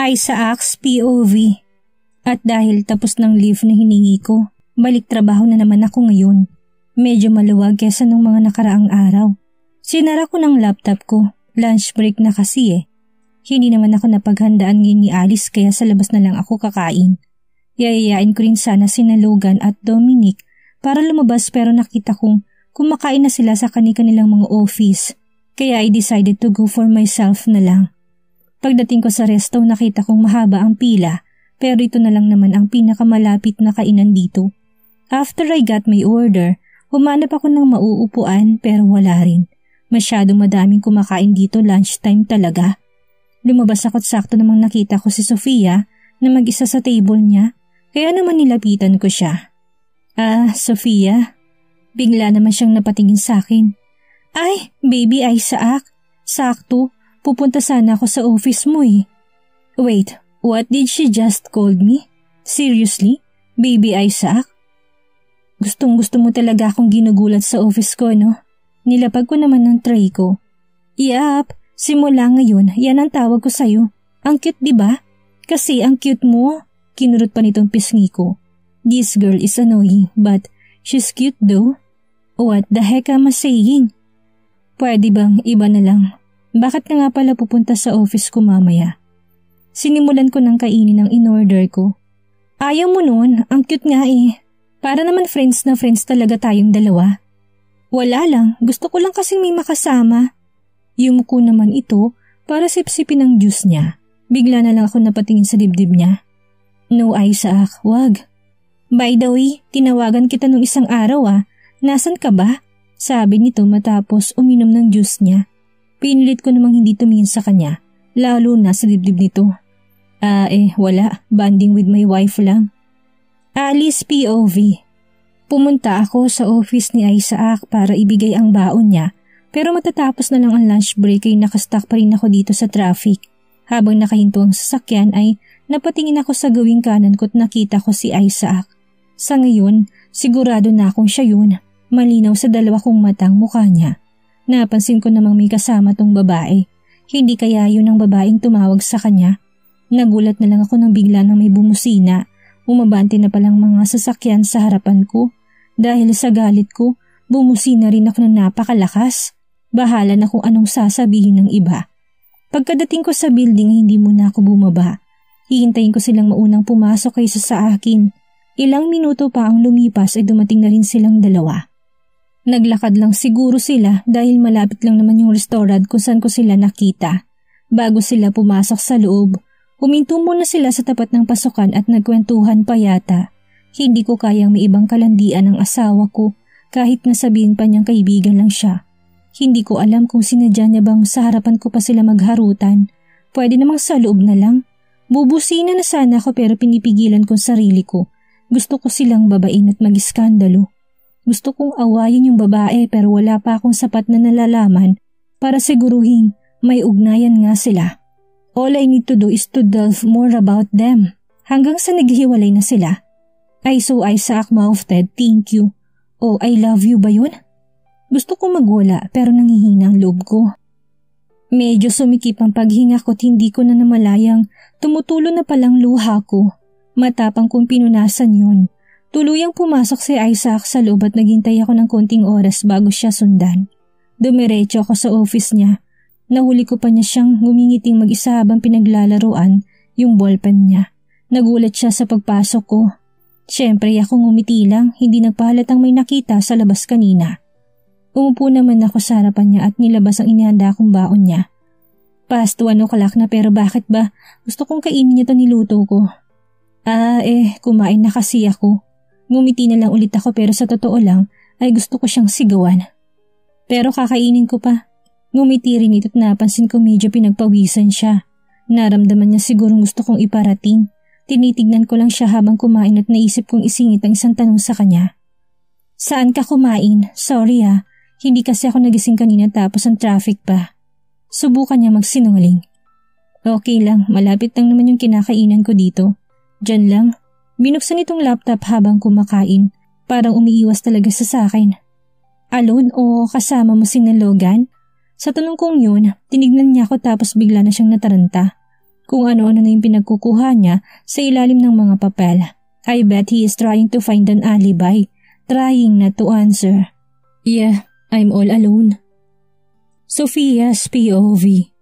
Isaac's POV. At dahil tapos ng leave na hiningi ko, balik trabaho na naman ako ngayon. Medyo maluwag kesa nung mga nakaraang araw. Sinara ko ng laptop ko, lunch break na kasi eh. Hindi naman ako napaghandaan ngayon ni Alice kaya sa labas na lang ako kakain. Yayayain ko rin sana sina Logan at Dominic para lumabas pero nakita kong kumakain na sila sa kanilang mga office. Kaya I decided to go for myself na lang. Pagdating ko sa resto nakita kong mahaba ang pila pero ito na lang naman ang pinakamalapit na kainan dito. After I got my order, humanap ako ng mauupuan pero wala rin. Masyadong madaming kumakain dito, lunchtime talaga. Lumabas ako't sakto namang nakita ko si Sofia na mag-isa sa table niya kaya naman nilapitan ko siya. Sofia? Bigla naman siyang napatingin sa akin. Ay, baby Isaac, sakto. Pupunta sana ako sa office mo eh. Wait, what did she just called me? Seriously? Baby Isaac? Gustong-gusto mo talaga akong ginugulat sa office ko, no? Nilapag ko naman ng tray ko. Yup, simula ngayon, yan ang tawag ko sa'yo. Ang cute diba? Kasi ang cute mo. Kinurot pa nitong pisngi ko. This girl is annoying, but she's cute though. What the heck am I saying? Pwede bang iba na lang? Bakit ka nga pala pupunta sa office ko mamaya? Sinimulan ko ng kainin ang in-order ko. Ayaw mo nun, ang cute nga eh. Para naman friends na friends talaga tayong dalawa. Wala lang, gusto ko lang kasing may makasama. Yumuko naman ito para sipsipin ang juice niya. Bigla na lang ako napatingin sa dibdib niya. No Isaac, wag. By the way, tinawagan kita nung isang araw Nasaan ka ba? Sabi nito matapos uminom ng juice niya. Pinilit ko namang hindi tumingin sa kanya, lalo na sa dibdib nito. Wala. Bonding with my wife lang. Alice POV. Pumunta ako sa office ni Isaac para ibigay ang baon niya, pero matatapos na lang ang lunch break ay nakastuck pa rin ako dito sa traffic. Habang nakahinto ang sasakyan ay napatingin ako sa gawing kanan ko at nakita ko si Isaac. Sa ngayon, sigurado na akong siya yun. Malinaw sa dalawa kong matang mukha niya. Napansin ko namang may kasama tong babae. Hindi kaya yun ang babaeng tumawag sa kanya. Nagulat na lang ako nang bigla nang may bumusina. Umabante na palang mga sasakyan sa harapan ko. Dahil sa galit ko, bumusina rin ako ng napakalakas. Bahala na kung anong sasabihin ng iba. Pagkadating ko sa building, hindi muna ako bumaba. Hihintayin ko silang maunang pumasok kaysa sa akin. Ilang minuto pa ang lumipas ay dumating na rin silang dalawa. Naglakad lang siguro sila dahil malapit lang naman yung restaurant kung saan ko sila nakita. Bago sila pumasok sa loob, huminto muna sila sa tapat ng pasukan at nagkwentuhan pa yata. Hindi ko kayang may ibang kalandian ang asawa ko kahit nasabihin pa niyang kaibigan lang siya. Hindi ko alam kung sinadya niya bang sa harapan ko pa sila magharutan. Pwede namang sa loob na lang. Bubusina na sana ako pero pinipigilan kong sarili ko. Gusto ko silang babain at mag-iskandalo. Gusto kong awayin yung babae pero wala pa akong sapat na nalalaman para siguruhin may ugnayan nga sila. All I need to do is to delve more about them. Hanggang sa naghiwalay na sila. So Isaac mouthed, thank you. Oh, I love you ba yun? Gusto kong magwala pero nangihina ang loob ko. Medyo sumikip ang paghinga ko't hindi ko na namalayang tumutulo na palang luha ko. Matapang kong pinunasan yun. Tuluyang pumasok si Isaac sa loob at naghintay ako ng konting oras bago siya sundan. Dumiretso ako sa office niya. Nahuli ko pa niya siyang ngumingiting mag-isa habang pinaglalaroan yung ballpen niya. Nagulat siya sa pagpasok ko. Siyempre ako ngumiti lang, hindi nagpahalatang may nakita sa labas kanina. Umupo naman ako sa harapan niya at nilabas ang inihanda kong baon niya. Past 1 o'clock na pero bakit ba? Gusto kong kainin niya to niluto ko. Kumain na kasi ako. Ngumiti na lang ulit ako pero sa totoo lang ay gusto ko siyang sigawan. Pero kakainin ko pa. Ngumiti rin ito at napansin ko medyo pinagpawisan siya. Naramdaman niya sigurong gusto kong iparating. Tinitignan ko lang siya habang kumain at naisip kong isingit ang isang tanong sa kanya. Saan ka kumain? Sorry hindi kasi ako nagising kanina tapos ang traffic pa. Subukan niya magsinungaling. Okay lang, malapit lang naman yung kinakainan ko dito. Diyan lang. Binuksan itong laptop habang kumakain. Parang umiiwas talaga sa akin. Alone o kasama mo si Logan? Sa tanong kong yun, tinignan niya ako tapos bigla na siyang nataranta. Kung ano-ano na yung pinagkukuha niya sa ilalim ng mga papel. I bet he is trying to find an alibi, trying not to answer. Yeah, I'm all alone. Sophia's POV.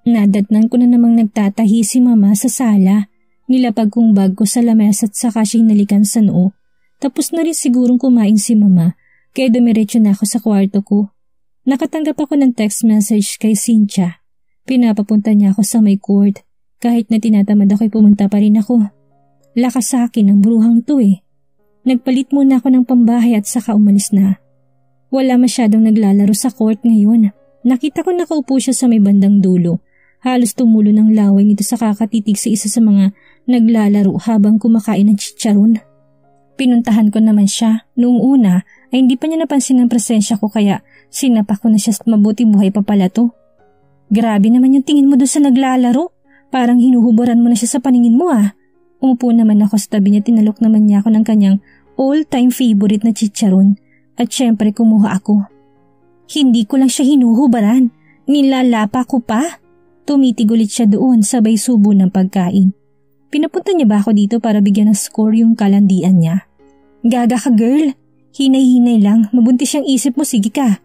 Nadatnan ko na namang nagtatahi si mama sa sala. Nilapag kong bag ko sa lamesa at saka siya hinalikan sa noo. Tapos na rin sigurong kumain si mama, kaya dumiretso na ako sa kwarto ko. Nakatanggap ako ng text message kay Cynthia. Pinapapunta niya ako sa may court. Kahit na tinatamad ako'y pumunta pa rin ako. Lakas sa akin ang bruhang to eh. Nagpalit muna ako ng pambahay at saka umalis na. Wala masyadong naglalaro sa court ngayon. Nakita ko nakaupo siya sa may bandang dulo. Halos tumulo ng laway nito sa kakatitig sa isa sa mga naglalaro habang kumakain ng chicharon. Pinuntahan ko naman siya. Noong una ay hindi pa niya napansin ang presensya ko kaya sinapak ko na siya at mabuti buhay pa pala to. Grabe naman yung tingin mo doon sa naglalaro. Parang hinuhubaran mo na siya sa paningin mo ah. Umupo naman ako sa tabi niya, tinalok naman niya ako ng kanyang all-time favorite na chicharon at syempre kumuha ako. Hindi ko lang siya hinuhubaran, nilalapa ko pa. Tumitig ulit siya doon sabay subo ng pagkain. Pinapunta niya ba ako dito para bigyan ng score yung kalandian niya? Gaga ka girl, hinay-hinay lang, mabuntis siyang isip mo, sige ka.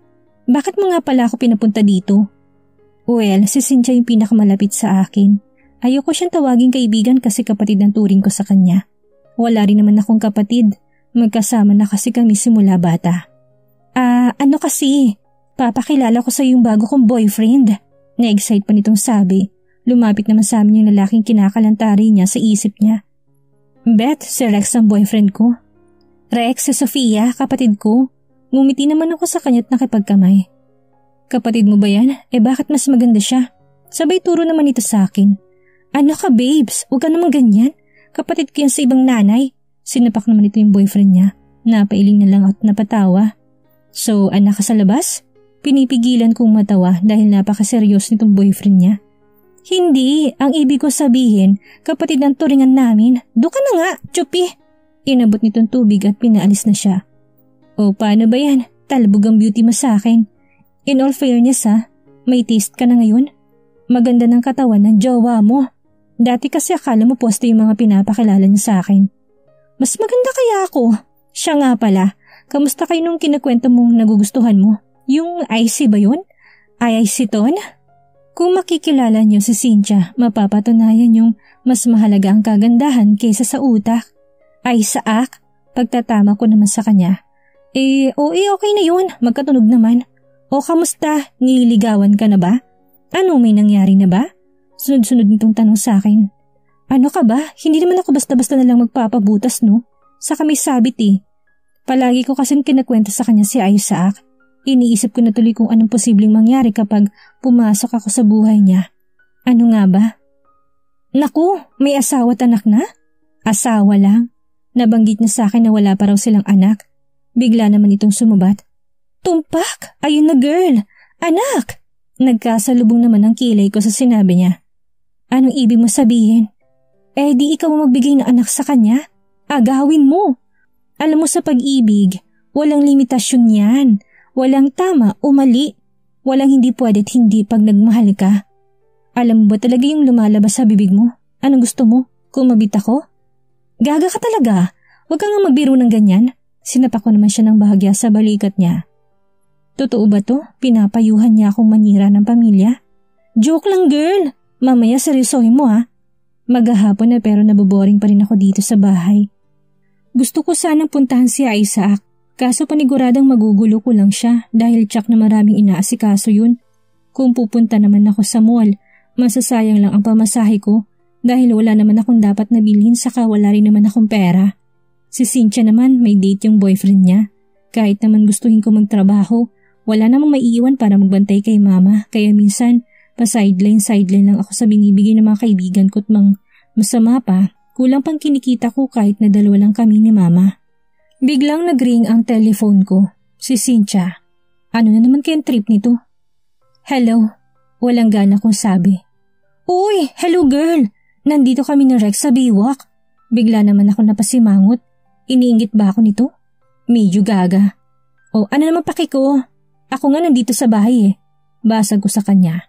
Bakit mo nga pala ako pinapunta dito? Well, si Cynthia yung pinakamalapit sa akin. Ayoko siyang tawaging kaibigan kasi kapatid ang turing ko sa kanya. Wala rin naman akong kapatid. Magkasama na kasi kami simula bata. Ano kasi? Papakilala ko sa yung bago kong boyfriend. Na-excite pa nitong sabi. Lumapit naman sa amin yung lalaking kinakalantari niya sa isip niya. Beth, si Rex ang boyfriend ko. Rex, si Sophia, kapatid ko. Ngumiti naman ako sa kanya't nakipagkamay. Kapatid mo ba yan? Bakit mas maganda siya? Sabay turo naman ito sa akin. Ano ka babes? Huwag ka naman ganyan. Kapatid ko yan sa ibang nanay. Sinapak naman ito yung boyfriend niya. Napailing na lang at napatawa. So, anak ka sa labas? Pinipigilan kong matawa dahil napakaseryos nitong boyfriend niya. Hindi, ang ibig ko sabihin, kapatid ng turingan namin. Doon ka na nga, Chupi. Inabot nitong tubig at pinaalis na siya. O paano ba yan? Talbog ang beauty mo sa akin. In all fairness ha, may taste ka na ngayon. Maganda ng katawan ng jowa mo. Dati kasi akala mo poste yung mga pinapakilala niya sa akin. Mas maganda kaya ako. Siya nga pala, kamusta kayo nung kinakwento mong nagugustuhan mo? Yung IC ba yun? IC ton? Kung makikilala niyo si Cynthia, mapapatunayan yung mas mahalaga ang kagandahan kaysa sa utak. Ay saak, pagtatama ko naman sa kanya. Okay na yun, magkatunog naman. O kamusta, nililigawan ka na ba? Ano, may nangyari na ba? Sunod-sunod nitong tanong sa akin. Ano ka ba? Hindi naman ako basta-basta na lang magpapabutas no? Saka may sabit eh. Palagi ko kasing kinakwenta sa kanya si Isaac. Iniisip ko na tuloy kung anong posibleng mangyari kapag pumasok ako sa buhay niya. Ano nga ba? Naku, may asawa at anak na? Asawa lang. Nabanggit niya sa akin na wala pa raw silang anak. Bigla naman itong sumubat. Tumpak! Ayun na girl! Anak! Nagkasalubong naman ang kilay ko sa sinabi niya. Anong ibig mo sabihin? Di ikaw magbigay ng anak sa kanya? Agawin mo! Alam mo sa pag-ibig, walang limitasyon yan. Walang tama o mali. Walang hindi pwedet hindi pag nagmahal ka. Alam mo ba talaga yung lumalabas sa bibig mo? Anong gusto mo? Kumabit ako? Gaga ka talaga. Huwag kang magbiro ng ganyan. Sinapak ko naman siya ng bahagya sa balikat niya. Totoo ba to? Pinapayuhan niya akong manira ng pamilya? Joke lang girl. Mamaya seryosohin mo ha. Maghahapon na pero naboboring pa rin ako dito sa bahay. Gusto ko sanang puntahan si Isaac. Kaso paniguradang magugulo ko lang siya dahil tsak na maraming inaasikaso yun. Kung pupunta naman ako sa mall, masasayang lang ang pamasahe ko dahil wala naman akong dapat nabilhin saka wala rin naman akong pera. Si Cynthia naman may date yung boyfriend niya. Kahit naman gustuhin ko magtrabaho, wala namang maiiwan para magbantay kay mama kaya minsan pa-sideline lang ako sa binibigay ng mga kaibigan ko at masama pa, kulang pang kinikita ko kahit na dalawa lang kami ni mama. Biglang nag-ring ang telephone ko. Si Cynthia. Ano na naman kayang trip nito? Hello? Walang gana kong sabi. Uy, hello girl! Nandito kami ni Rex sa biwak. Bigla naman ako napasimangot. Iniinggit ba ako nito? Medyo gaga. O ano naman paki ko? Ako nga nandito sa bahay eh. Basag ko sa kanya.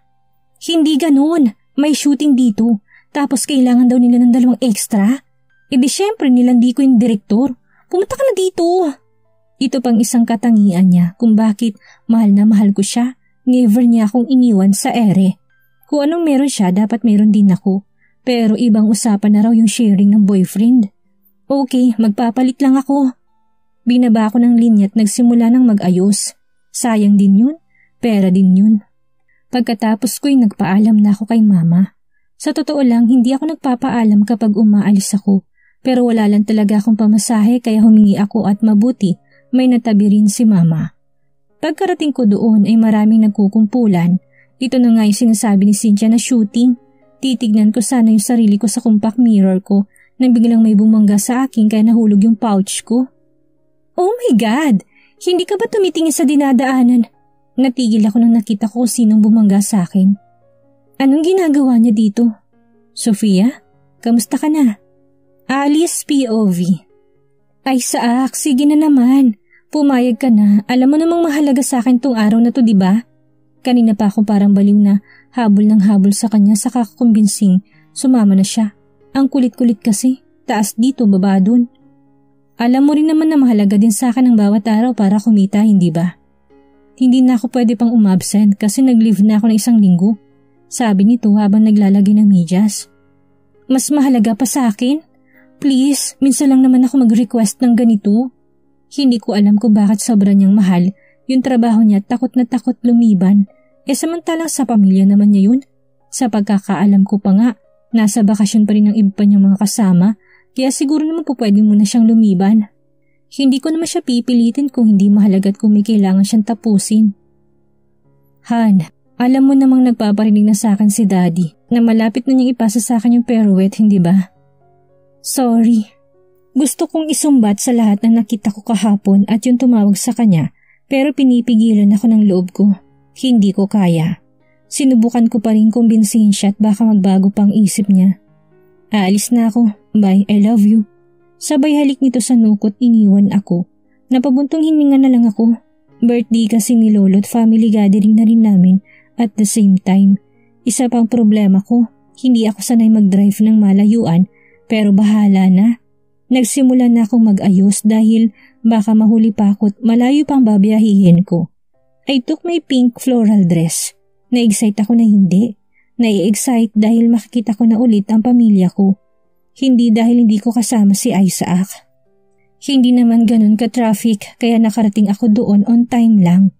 Hindi ganun. May shooting dito. Tapos kailangan daw nila ng 2 extra? E di syempre nilandi ko yung direktor. Pumunta ka na dito. Ito pang isang katangian niya kung bakit mahal na mahal ko siya. Never niya akong iniwan sa ere. Kung anong meron siya, dapat meron din ako. Pero ibang usapan na raw yung sharing ng boyfriend. Okay, magpapalit lang ako. Binaba ko ng linya at nagsimula ng mag-ayos. Sayang din yun, pera din yun. Pagkatapos ko'y nagpaalam na ako kay mama. Sa totoo lang, hindi ako nagpapaalam kapag umaalis ako. Pero wala lang talaga akong pamasahe kaya humingi ako at mabuti may natabi rin si mama. Pagkarating ko doon ay maraming nagkukumpulan. Ito na nga yung sinasabi ni Cynthia na shooting. Titignan ko sana yung sarili ko sa compact mirror ko nang biglang may bumangga sa akin kaya nahulog yung pouch ko. Oh my God! Hindi ka ba tumitingin sa dinadaanan? Natigil ako nang nakita ko sinong bumangga sa akin. Anong ginagawa niya dito? Sofia, kamusta ka na? Alice POV. Ay saak, sige na naman. Pumayag ka na. Alam mo namang mahalaga sa akin tong araw na to, di ba? Kanina pa ako parang baliw na habol ng habol sa kanya sa kakakumbinsing sumama na siya. Ang kulit-kulit kasi. Taas dito, baba dun. Alam mo rin naman na mahalaga din sa akin ang bawat araw para kumita, hindi ba? Hindi na ako pwede pang umabsent kasi nag-leave na ako ng 1 linggo. Sabi nito habang naglalagay ng medyas. Mas mahalaga pa sa akin? Please, minsan lang naman ako mag-request ng ganito. Hindi ko alam kung bakit sobra niyang mahal yung trabaho niya, takot na takot lumiban. Samantalang sa pamilya naman niya yun. Sa pagkakaalam ko pa nga, nasa bakasyon pa rin ang iba pa niyang mga kasama, kaya siguro naman po pwede muna siyang lumiban. Hindi ko naman siya pipilitin kung hindi mahalaga at kung may kailangan siyang tapusin. Han, alam mo namang nagpaparinig na sa akin si Daddy na malapit na niyang ipasa sa akin yung peruwet, hindi ba? Sorry. Gusto kong isumbat sa lahat na nakita ko kahapon at yung tumawag sa kanya pero pinipigilan ako ng loob ko. Hindi ko kaya. Sinubukan ko pa rin kumbinsihin siya at baka magbago pang isip niya. Aalis na ako. Bye, I love you. Sabay halik nito sa nukot iniwan ako. Napabuntong hininga na lang ako. Birthday kasi ni Lolo at family gathering na rin namin at the same time. Isa pang problema ko, hindi ako sanay mag-drive ng malayuan pero bahala na. Nagsimula na akong mag-ayos dahil baka mahuli pa ako at malayo pang babiyahihin ko. I took my pink floral dress. Na-excite ako na hindi. Na-excite dahil makikita ko na ulit ang pamilya ko. Hindi dahil hindi ko kasama si Isaac. Hindi naman ganun ka-traffic kaya nakarating ako doon on time lang.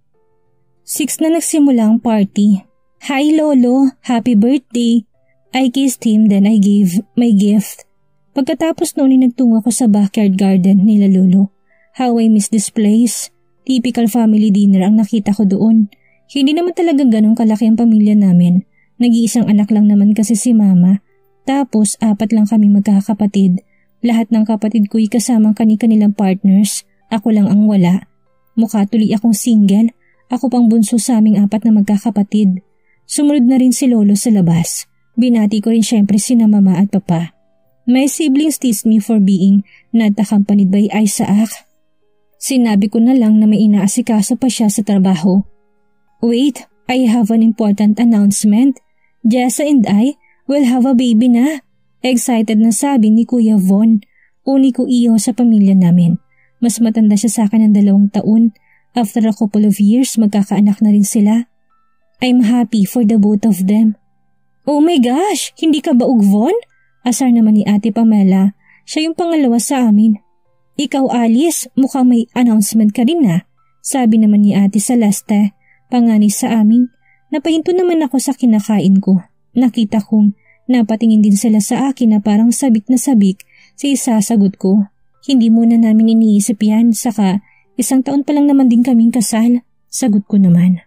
6 na nagsimula ang party. Hi Lolo, happy birthday. I kissed him then I gave my gift. Pagkatapos noon ay nagtungo ako sa backyard garden nila Lolo. How I miss this place. Typical family dinner ang nakita ko doon. Hindi naman talaga ganun kalaki ang pamilya namin. Nag-iisang anak lang naman kasi si Mama. Tapos 4 lang kami magkakapatid. Lahat ng kapatid ko'y kasamang kani-kanilang partners. Ako lang ang wala. Mukha tuloy akong single. Ako pang bunso sa aming 4 na magkakapatid. Sumunod na rin si Lolo sa labas. Binati ko rin syempre sina Mama at Papa. My siblings teased me for being not accompanied by Isaac. Sinabi ko na lang na may inaasikaso pa siya sa trabaho. Wait, I have an important announcement. Jessa and I will have a baby na. Excited na sabi ni Kuya Von. Uni ko iyo sa pamilya namin. Mas matanda siya sa akin ng 2 taon. After a couple of years, magkakaanak na rin sila. I'm happy for the both of them. Oh my gosh, hindi ka ba Von? Asar naman ni Ate Pamela. Siya yung pangalawa sa amin. Ikaw Alice, mukhang may announcement ka rin na. Sabi naman ni Ate Celeste, panganay sa amin. Napahinto naman ako sa kinakain ko. Nakita kong napatingin din sila sa akin na parang sabik na sabik sa isasagot ko. Hindi muna namin iniisip yan, saka 1 taon pa lang naman din kaming kasal. Sagot ko naman.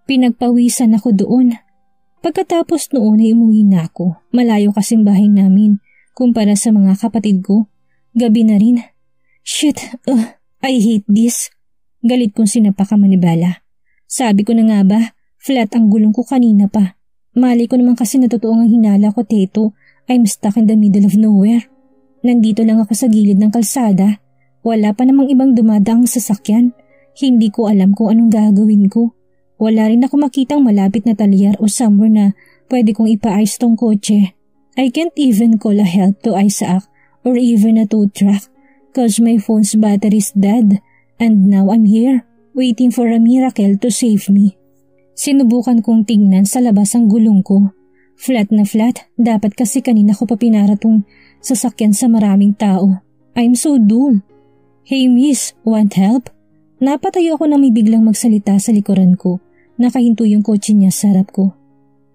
Pinagpawisan ako doon. Pagkatapos noon ay umuwi na ako. Malayo kasing bahay namin kumpara sa mga kapatid ko. Gabi na rin. Shit, I hate this. Galit kong sinapak ang manibala. Sabi ko na nga ba, flat ang gulong ko kanina pa. Mali ko naman kasi na totoo ang hinala ko, Teto. I'm stuck in the middle of nowhere. Nandito lang ako sa gilid ng kalsada. Wala pa namang ibang dumadaang sasakyan. Hindi ko alam kung anong gagawin ko. Wala rin ako makitang malapit na talyar o somewhere na pwede kong ipaayos tong kotse. I can't even call a help to Isaac or even a tow truck cause my phone's battery's dead and now I'm here waiting for a miracle to save me. Sinubukan kong tingnan sa labas ang gulong ko. Flat na flat, dapat kasi kanina ko pa pinaratong sasakyan sa maraming tao. I'm so doomed. Hey miss, want help? Napatayo ako nang may biglang magsalita sa likuran ko. Nakahinto yung kotse niya sa harap ko.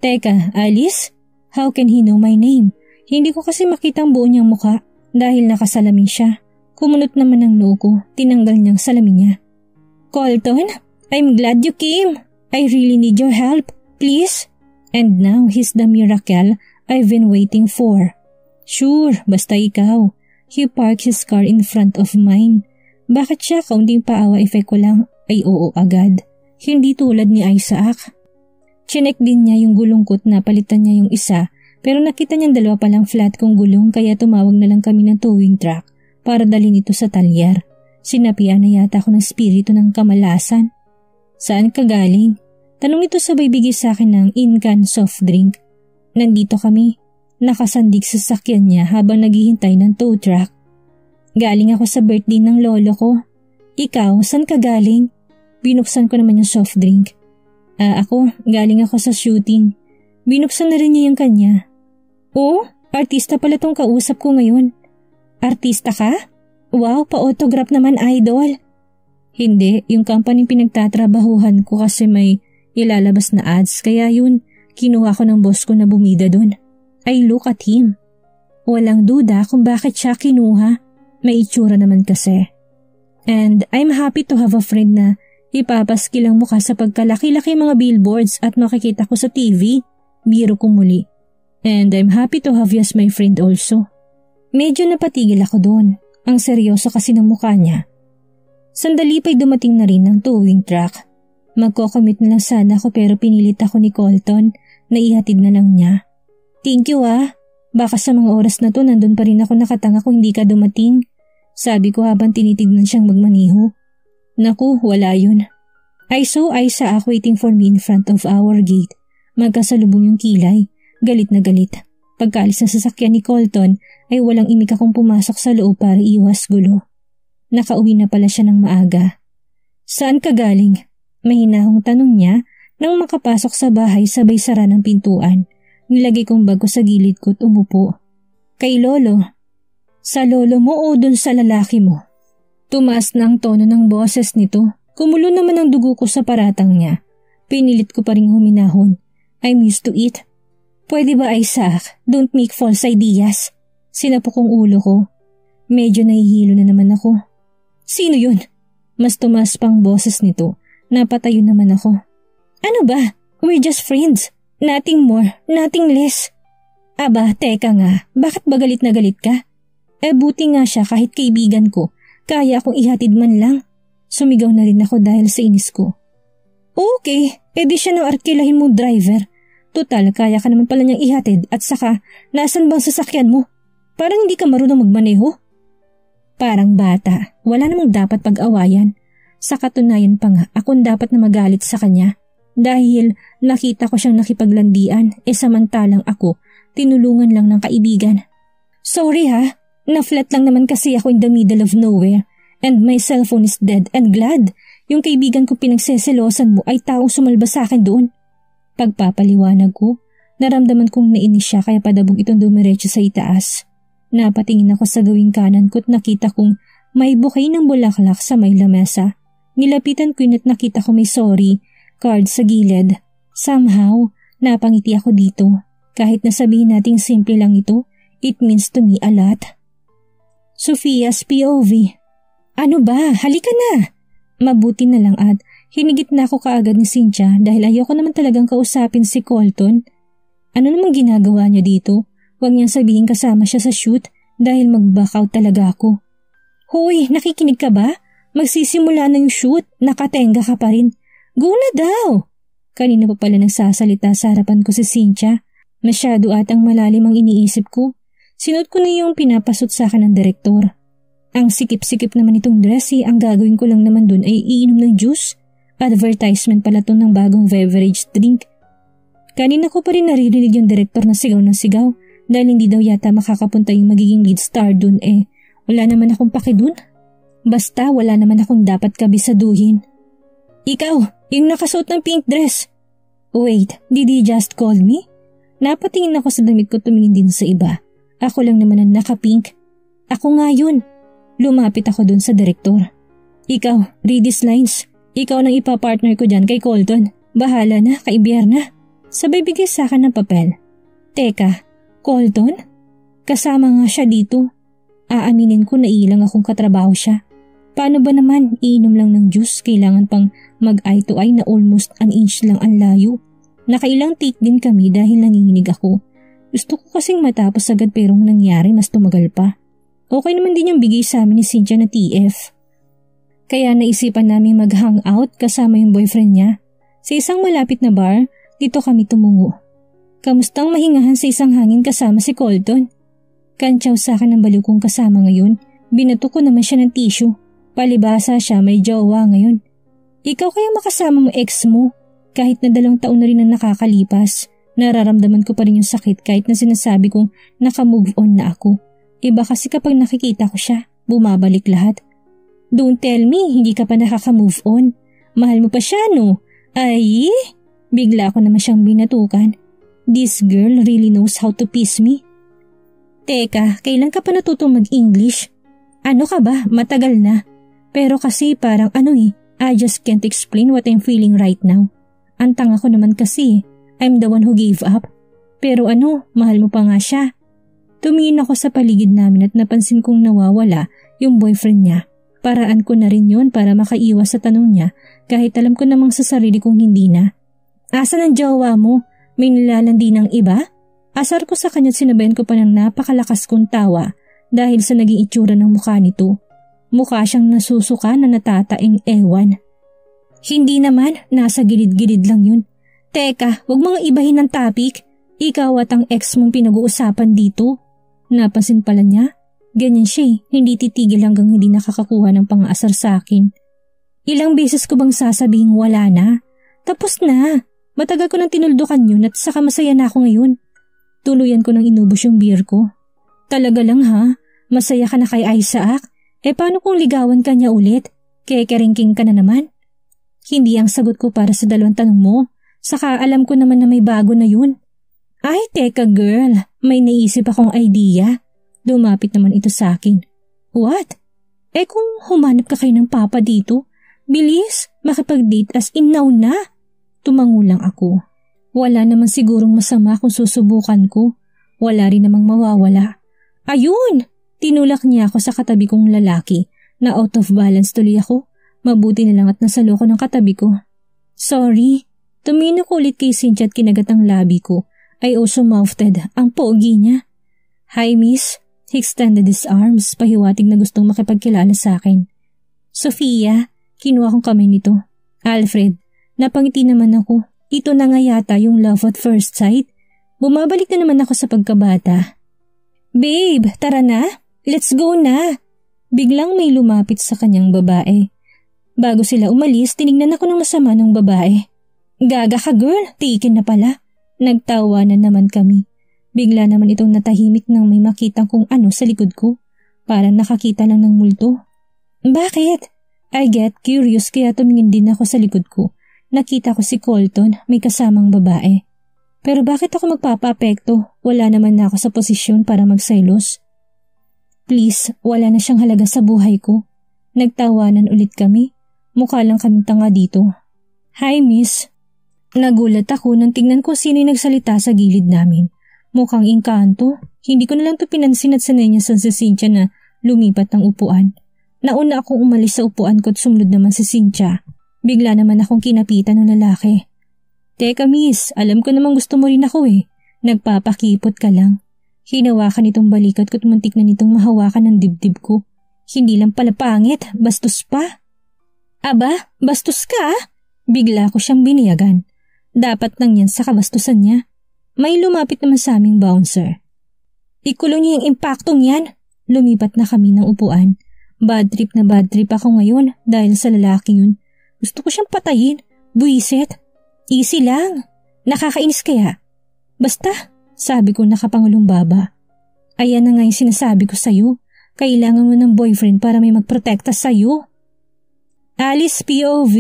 Teka, Alice? How can he know my name? Hindi ko kasi makita ang buo niyang mukha dahil nakasalamin siya. Kumunot naman ang noo ko, tinanggal niyang salamin niya. Colton, I'm glad you came. I really need your help, please. And now he's the miracle I've been waiting for. Sure, basta ikaw. He parked his car in front of mine. Bakit siya kaunting paawa effect ko lang ay oo agad? Hindi tulad ni Isaac. Chinek din niya yung gulong ko at napalitan niya yung isa pero nakita niyang dalawa palang flat kong gulong kaya tumawag na lang kami ng towing truck para dalhin ito sa talyer. Sinapian na yata ako ng spirito ng kamalasan. Saan ka galing? Tanong nito sabay bigay sa akin ng in-can soft drink. Nandito kami. Nakasandig sa sakyan niya habang naghihintay ng tow truck. Galing ako sa birthday ng lolo ko. Ikaw, saan ka galing? Binuksan ko naman yung soft drink. Ako, galing ako sa shooting. Binuksan na rin niya yung kanya. Oh, artista pala tong kausap ko ngayon. Artista ka? Wow, pa-autograph naman idol. Hindi, yung company pinagtatrabahuhan ko kasi may ilalabas na ads kaya yun, kinuha ko ng boss ko na bumida dun. I look at him. Walang duda kung bakit siya kinuha. May itsura naman kasi. And I'm happy to have a friend na ipapaskil ang mukha sa pagkalaki-laki mga billboards at makikita ko sa TV. Biro ko muli. And I'm happy to have you as my friend also. Medyo napatigil ako doon. Ang seryoso kasi ng mukha niya. Sandali pa'y dumating na rin ang towing truck. Magko-commute na lang sana ako pero pinilit ako ni Colton na ihatid na lang niya. Thank you ah. Baka sa mga oras na to nandun pa rin ako nakatanga kung hindi ka dumating. Sabi ko habang tinitignan siyang magmaniho. Naku, wala yun. I saw Isaac waiting for me in front of our gate. Magkasalubong yung kilay. Galit na galit. Pagkaalis ng sasakyan ni Colton ay walang imik akong pumasok sa loob para iwas gulo. Nakauwi na pala siya ng maaga. Saan ka galing? Mahinahong tanong niya nang makapasok sa bahay sabay sara ng pintuan. Nilagay kong bag ko sa gilid ko at umupo. Kay lolo. Sa lolo mo o dun sa lalaki mo? Tumaas na ang tono ng boses nito. Kumulo naman ang dugo ko sa paratang niya. Pinilit ko pa ring huminahon. I'm used to it. Pwede ba Isaac? Don't make false ideas. Sinapok kong ulo ko. Medyo nahihilo na naman ako. Sino yun? Mas tumaas pang boses nito. Napatayo naman ako. Ano ba? We're just friends. Nothing more, nothing less. Aba, teka nga. Bakit ba galit na galit ka? Buti nga siya kahit kaibigan ko. Kaya akong ihatid man lang. Sumigaw na rin ako dahil sa inis ko. Okay, edi siya ng arkilahin mo driver. Total, kaya ka naman pala niyang ihatid at saka, nasan bang sasakyan mo? Parang hindi ka marunong magmaneho. Parang bata, wala namang dapat pag-awayan. Sa katunayan pa nga, akong dapat na magalit sa kanya. Dahil nakita ko siyang nakipaglandian, samantalang ako, tinulungan lang ng kaibigan. Sorry ha. Na-flat lang naman kasi ako in the middle of nowhere and my cellphone is dead and glad yung kaibigan ko pinagseselosan mo ay taong sumalba sa akin doon. Pagpapaliwanag ko, naramdaman kong nainis siya kaya padabog itong dumiretso sa itaas. Napatingin ako sa gawing kanan ko at nakita kong may bouquet ng bulaklak sa may lamesa. Nilapitan ko yun at nakita ko may sorry card sa gilid. Somehow, napangiti ako dito. Kahit nasabihin nating simple lang ito, it means to me a lot. Sophia's POV. Ano ba? Halika na! Mabuti na lang at hinigit na ako kaagad ni Cynthia dahil ayoko naman talagang kausapin si Colton. Ano namang ginagawa niya dito? Huwag niyang sabihin kasama siya sa shoot dahil mag-back out talaga ako. Hoy, nakikinig ka ba? Magsisimula na yung shoot, nakatenga ka pa rin. Go na daw! Kanina pa pala nagsasalita sa harapan ko si Cynthia. Masyado atang malalim ang iniisip ko. Sinuot ko na yung pinapasot sa akin ng direktor. Ang sikip-sikip naman itong dressy, ang gagawin ko lang naman dun ay iinom ng juice. Advertisement pala to ng bagong beverage drink. Kanina ko pa rin naririnig yung direktor na sigaw ng sigaw Dahil hindi daw yata makakapunta yung magiging lead star dun wala naman akong paki dun. Basta wala naman akong dapat kabisaduhin. Ikaw, yung nakasuot ng pink dress. Wait, did he just call me? Napatingin ako sa damit ko, tumingin din sa iba. Ako lang naman ang naka-pink. Ako nga yun. Lumapit ako dun sa direktor. Ikaw, read these lines. Ikaw nang ipapartner ko dyan kay Colton. Bahala na, kaibiar na. Sabay bigay sa akin ng papel. Teka, Colton? Kasama nga siya dito. Aaminin ko na ilang akong katrabaho siya. Paano ba naman, iinom lang ng juice, kailangan pang mag-eye to eye na almost an inch lang ang layo. Nakailang take din kami dahil nanginginig ako. Gusto ko kasing matapos agad pero nangyari mas tumagal pa. Okay naman din yung bigay sa amin ni Cynthia na TF. Kaya naisipan namin mag-hangout kasama yung boyfriend niya. Sa isang malapit na bar, dito kami tumungo. Kamustang mahingahan sa isang hangin kasama si Colton? Kantsaw sa akin ng baliw kong kasama ngayon. Binato ko naman siya ng tissue. Palibasa siya, may jowa ngayon. Ikaw kaya makasama mo ex mo? Kahit na 2 taon na rin ang nakakalipas, nararamdaman ko pa rin yung sakit kahit na sinasabi kong naka-move on na ako. Iba kasi kapag nakikita ko siya, bumabalik lahat. Don't tell me, hindi ka pa nakaka-move on. Mahal mo pa siya, no? Ay, bigla ko naman siyang binatukan. This girl really knows how to please me. Teka, kailan ka pa natutong mag-English? Ano ka ba? Matagal na. Pero kasi parang I just can't explain what I'm feeling right now. Ang tanga ko naman kasi, I'm the one who gave up. Pero mahal mo pa nga siya. Tumingin ako sa paligid namin at napansin kong nawawala yung boyfriend niya. Paraan ko na rin yun para makaiwas sa tanong niya kahit alam ko namang sa sarili kong hindi na. Asan ang jowa mo? May nilalandi ng iba? Asar ko sa kanya't sinabayan ko pa ng napakalakas kong tawa dahil sa naging itsura ng mukha nito. Mukha siyang nasusuka na natataing ewan. Hindi naman, nasa gilid-gilid lang yun. Teka, wag mga ibahin ng topic. Ikaw at ang ex mong pinag-uusapan dito. Napansin pala niya. Ganyan siya hindi titigil hanggang hindi nakakakuha ng pang-aasar sa akin. Ilang beses ko bang sasabing wala na? Tapos na. Matagal ko nang tinuldukan yun at saka masaya na ako ngayon. Tuluyan ko nang inubos yung beer ko. Talaga lang ha? Masaya ka na kay Isaac? Paano kung ligawan ka niya ulit? Kekeringking ka na naman? Hindi ang sagot ko para sa 2 tanong mo. Saka alam ko naman na may bago na yun. Ay, teka girl, may naisip akong idea. Lumapit naman ito sa akin. What? Kung humanap ka kayo ng papa dito, bilis, makipag-date as in now na. Tumango lang ako. Wala naman sigurong masama kung susubukan ko. Wala rin namang mawawala. Ayun! Tinulak niya ako sa katabi kong lalaki na out of balance tuloy ako. Mabuti na lang at nasalo ko ng katabi ko. Sorry. Tumingin ako ulit kay Cynthia at kinagat ang labi ko. I also mouthed ang pogi niya. Hi miss. He extended his arms, pahiwatig na gustong makipagkilala sa akin. Sofia, kinuha kong kamay nito. Alfred, napangiti naman ako. Ito na nga yata yung love at first sight. Bumabalik na naman ako sa pagkabata. Babe, tara na. Let's go na. Biglang may lumapit sa kanyang babae. Bago sila umalis, tinignan ako ng masama ng babae. Gaga ka girl, tiikin na pala. Nagtawa na naman kami. Bigla naman itong natahimik nang may makitang kung ano sa likod ko. Parang nakakita lang ng multo. Bakit? I get curious kaya tumingin din ako sa likod ko. Nakita ko si Colton, may kasamang babae. Pero bakit ako magpapa-apekto? Wala naman na ako sa posisyon para magsaylos. Please, wala na siyang halaga sa buhay ko. Nagtawanan ulit kami. Mukha lang kaming tanga dito. Hi miss. Nagulat ako nang tingnan ko sino yung nagsalita sa gilid namin. Mukhang engkanto. Hindi ko na lang ito pinansin at sanay niya sa Cynthia na lumipat ng upuan. Nauna akong umalis sa upuan ko at sumunod naman si Cynthia. Bigla naman akong kinapitan ng lalaki. Teka miss, alam ko namang gusto mo rin ako Nagpapakipot ka lang. Hinawakan itong balikat ko at muntik na nitong mahawakan ng dibdib ko. Hindi lang pala pangit, bastos pa. Aba, bastos ka? Bigla ko siyang biniyagan. Dapat lang yan sa kabastusan niya. May lumapit naman sa aming bouncer. Ikulong niya yung impaktong yan. Lumipat na kami ng upuan. Bad trip ako ngayon dahil sa lalaki yun. Gusto ko siyang patayin. Buisit. Easy lang. Nakakainis kaya. Basta, Sabi ko nakapangulong baba. Ayan na nga yung sinasabi ko sa'yo. Kailangan mo ng boyfriend para may magprotekta sa'yo. Alice POV.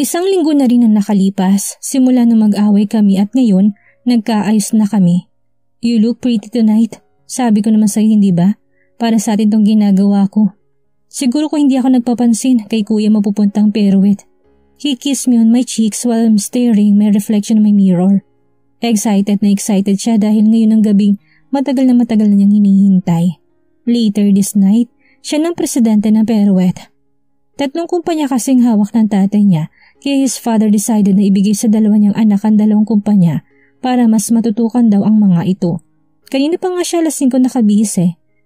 Isang linggo na rin ang nakalipas simula nung mag-away kami at ngayon nagkaayos na kami. You look pretty tonight. Sabi ko naman sa'yo hindi ba? Para sa atin tong ginagawa ko. Siguro kung hindi ako nagpapansin kay kuya mapupuntang Peruet. He kissed me on my cheeks while I'm staring my reflection in my mirror. Excited na excited siya dahil ngayon ang gabing matagal na niyang hinihintay. Later this night, siya ng presidente ng Peruet. 3 kumpanya kasing hawak ng tatay niya kaya his father decided na ibigay sa dalawa niyang anak ang 2 kumpanya para mas matutukan daw ang mga ito. Kanina pa nga siya 5 nakabihis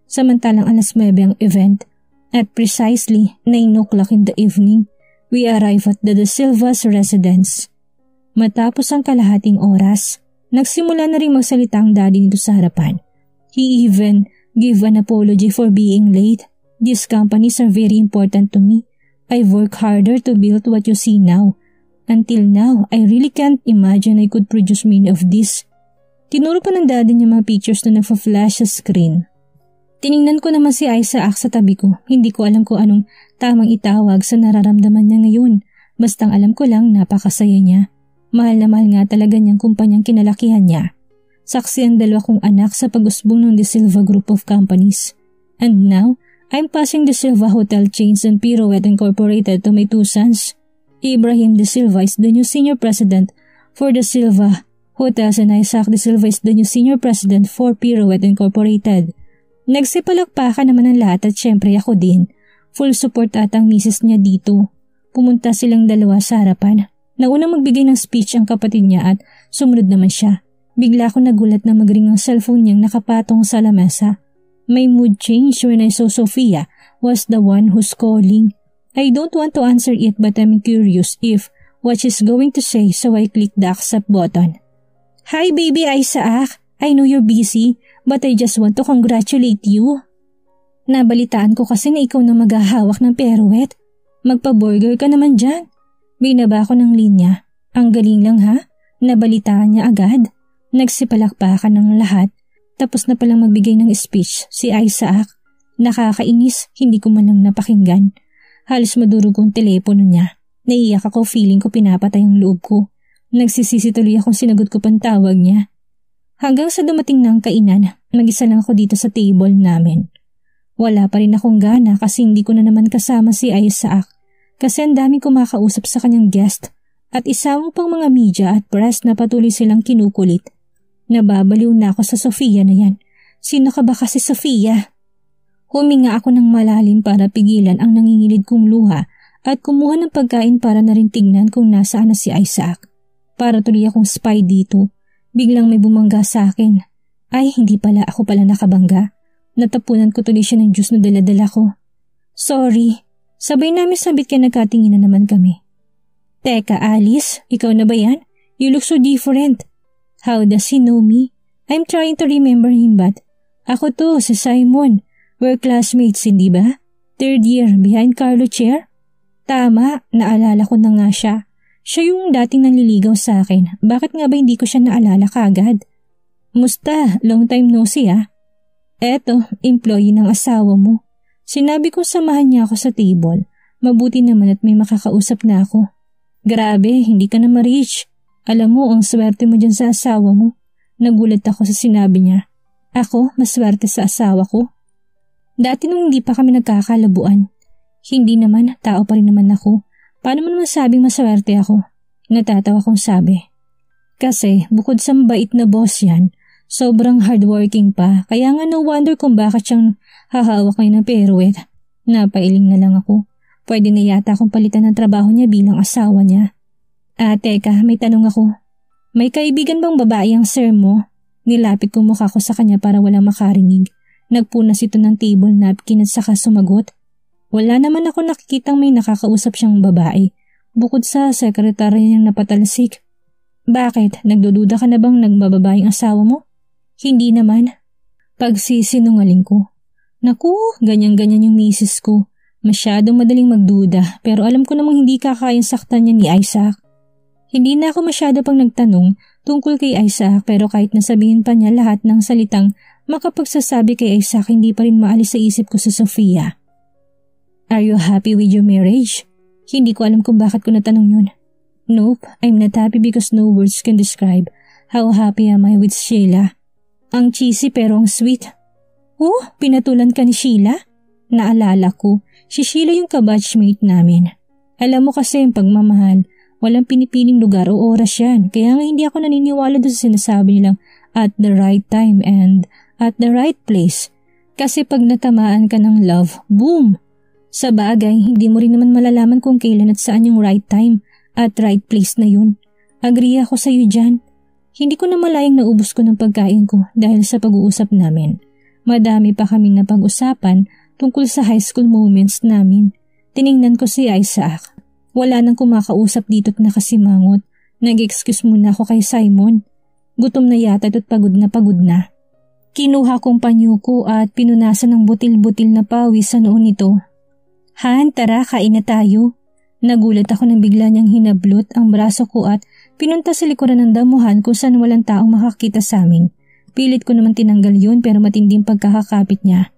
samantalang 9 ang event. At precisely 9 o'clock in the evening, we arrive at the De Silva's residence. Matapos ang kalahating oras, nagsimula na rin magsalita ang daddy nito sa harapan. He even gave an apology for being late. These companies are very important to me. I've worked harder to build what you see now. Until now, I really can't imagine I could produce many of this. Tinuro pa ng daddy niya mga pictures na nagfa-flash sa screen. Tiningnan ko naman si Isaac sa tabi ko. Hindi ko alam kung anong tamang itawag sa nararamdaman niya ngayon. Bastang alam ko lang napakasaya niya. Mahal na mahal nga talaga niyang kumpanyang kinalakihan niya. Saksi ang 2 kong anak sa pag-usbong ng De Silva Group of Companies. And now, I'm passing De Silva Hotel Chains and Pirouette Incorporated to my 2 sons. Ibrahim De Silva is the new senior president for De Silva Hotels and Isaac De Silva is the new senior president for Pirouette Incorporated. Nagsipalakpakan naman ang lahat at syempre ako din. Full support at ang misis niya dito. Pumunta silang 2 sa harapan. Naunang magbigay ng speech ang kapatid niya at sumunod naman siya. Bigla ako nagulat na magring ang cellphone niyang nakapatong sa lamesa. My mood changed when I saw Sofia was the one who's calling. I don't want to answer it but I'm curious if what she's going to say so I click the accept button. Hi baby Isaac, I know you're busy. But I just want to congratulate you. Nabalitaan ko kasi na ikaw na maghahawak ng Peruet. Magpa-burger ka naman dyan. Binaba ko ng linya. Ang galing lang ha. Nabalitaan niya agad. Nagsipalakpakan ng lahat. Tapos na palang magbigay ng speech si Isaac. Nakakainis, hindi ko man lang napakinggan. Halos madurog ang telepono niya. Naiiyak ako, feeling ko pinapatay ang loob ko. Nagsisisi tuloy akong sinagot ko pang tawag niya. Hanggang sa dumating ng kainan, mag-isa lang ako dito sa table namin. Wala pa rin akong gana kasi hindi ko na naman kasama si Isaac kasi ang daming kumakausap sa kanyang guest at isang pang mga media at press na patuloy silang kinukulit. Nababaliw na ako sa Sofia na yan. Sino ka ba kasi Sofia? Huminga ako ng malalim para pigilan ang nangingilid kong luha at kumuha ng pagkain para na rin tignan kung nasaan na si Isaac. Para tuloy akong spy dito. Biglang may bumangga sa akin. Ay, hindi pala. Ako pala nakabangga. Natapunan ko tuloy siya ng juice na dala-dala ko. Sorry. Sabay namin sabit kaya nagkatingin na naman kami. Teka, Alice, ikaw na ba yan? You look so different. How does he know me? I'm trying to remember him but ako to, si Simon. We're classmates, hindi ba? 3rd year, behind Carlo Chair? Tama, naalala ko na nga siya. Siya yung dating nanliligaw sa akin. Bakit nga ba hindi ko siya naalala kaagad? Musta? Long time no see Eto, employee ng asawa mo. Sinabi kong samahan niya ako sa table. Mabuti naman at may makakausap na ako. Grabe, hindi ka na ma-reach. Alam mo, ang swerte mo dyan sa asawa mo. Nagulat ako sa sinabi niya. Ako, maswerte sa asawa ko. Dati nung hindi pa kami nagkakalabuan. Hindi naman, tao pa rin naman ako. Paano mo naman sabing maswerte ako? Natatawa kong sabi. Kasi bukod sa mabait na boss yan, sobrang hardworking pa. Kaya nga no wonder kung bakit siyang hahawak ngayon ng Peruet. Napailing na lang ako. Pwede na yata akong palitan ng trabaho niya bilang asawa niya. Teka, may tanong ako. May kaibigan bang babae ang sir mo? Nilapit ko mukha ko sa kanya para walang makarinig. Nagpunas ito ng table napkin at saka sumagot. Wala naman ako nakikitang may nakakausap siyang babae, bukod sa sekretary niyang napatalsik. Bakit? Nagdududa ka na bang nagbababaeng asawa mo? Hindi naman. Pagsisinungaling ko. Naku, ganyan-ganyan yung misis ko. Masyadong madaling magduda pero alam ko namang hindi kakayang saktan niya ni Isaac. Hindi na ako masyado pang nagtanong tungkol kay Isaac pero kahit nasabihin pa niya lahat ng salitang makapagsasabi kay Isaac hindi pa rin maalis sa isip ko sa Sofia. Are you happy with your marriage? Hindi ko alam kung bakit ko natanong yun. Nope, I'm not happy because no words can describe how happy am I with Sheila. Ang cheesy pero ang sweet. Oh, pinatulan ka ni Sheila? Naalala ko, si Sheila yung kabatchmate namin. Alam mo kasi ang pagmamahal, walang pinipiling lugar o oras yan. Kaya nga hindi ako naniniwala doon sa sinasabi nilang at the right time and at the right place. Kasi pag natamaan ka ng love, boom! Sa bagay, hindi mo rin naman malalaman kung kailan at saan yung right time at right place na yun. Agree ako sa iyo dyan. Hindi ko na malayang naubos ko ng pagkain ko dahil sa pag-uusap namin. Madami pa kaming napag-usapan tungkol sa high school moments namin. Tiningnan ko si Isaac. Wala nang kumakausap dito't nakasimangot. Nag-excuse muna ako kay Simon. Gutom na yata at pagod na. Kinuha kong panyo ko at pinunasan ng butil-butil na pawis sa noon nito. Han, tara, kain na tayo. Nagulat ako nang bigla niyang hinablot ang braso ko at pinunta sa likuran ng damuhan kung saan walang taong makakita sa amin. Pilit ko naman tinanggal yun pero matinding pagkakakapit niya.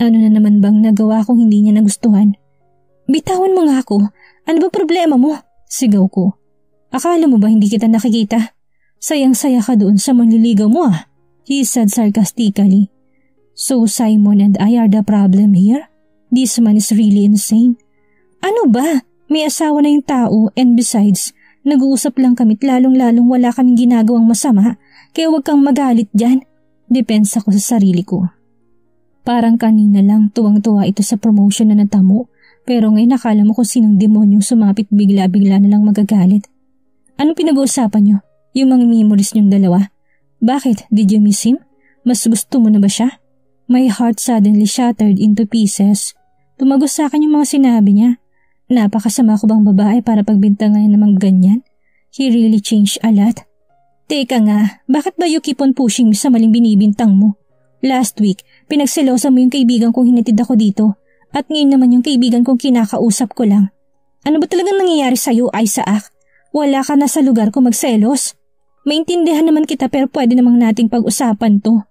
Ano na naman bang nagawa kong hindi niya nagustuhan? Bitawan mo nga ako. Ano ba problema mo? Sigaw ko. Akala mo ba hindi kita nakikita? Sayang-saya ka doon sa manliligaw mo ah. He said sarcastically. So Simon and I are the problem here? This man is really insane. Ano ba? May asawa na yung tao and besides, nag-uusap lang kami't lalong-lalong wala kaming ginagawang masama kaya huwag kang magalit dyan. Depensa ko sa sarili ko. Parang kanina lang tuwang-tuwa ito sa promotion na natamo pero ngayon nakala mo kung sinong demonyong sumapit bigla-bigla na lang magagalit. Anong pinag-uusapan nyo? Yung mga memories nyong dalawa? Bakit? Did you miss him? Mas gusto mo na ba siya? My heart suddenly shattered into pieces. Tumagos sa akin yung mga sinabi niya. Napakasama ko bang babae para pagbintangan niya namang ganyan? He really changed a lot. Teka nga, bakit ba you keep on pushing me sa maling binibintang mo? Last week, pinagselosa mo yung kaibigan kong hinatid ako dito. At ngayon naman yung kaibigan kong kinakausap ko lang. Ano ba talagang nangyayari sa'yo, Isaac? Wala ka na sa lugar ko magselos? Maintindihan naman kita pero pwede namang nating pag-usapan to.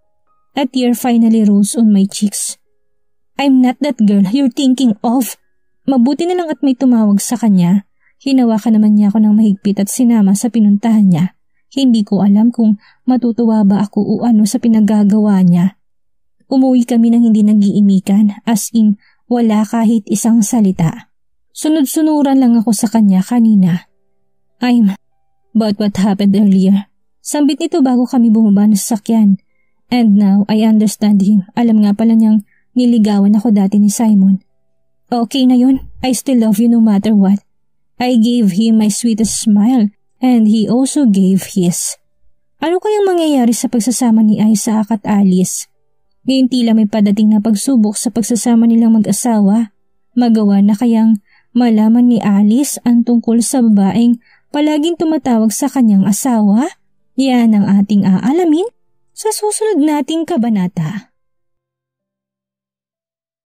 A tear finally rose on my cheeks. I'm not that girl you're thinking of. Mabuti na lang at may tumawag sa kanya. Hinawakan naman niya ako ng mahigpit at sinama sa pinuntahan niya. Hindi ko alam kung matutuwa ba ako o ano sa pinagagawa niya. Umuwi kami nang hindi nag-iimikan, as in wala kahit isang salita. Sunod-sunuran lang ako sa kanya kanina. But what happened earlier? Sambit nito bago kami bumaba ng sasakyan. And now I understand him. Alam nga pala niyang niligawan ako dati ni Simon. Okay na yun. I still love you no matter what. I gave him my sweetest smile and he also gave his. Ano kayang mangyayari sa pagsasama ni Isaac at Alice? Ngayon tila may padating na pagsubok sa pagsasama nilang mag-asawa. Magawa na kayang malaman ni Alice ang tungkol sa babaeng palaging tumatawag sa kanyang asawa? Yan ang ating aalamin sa susunod nating kabanata.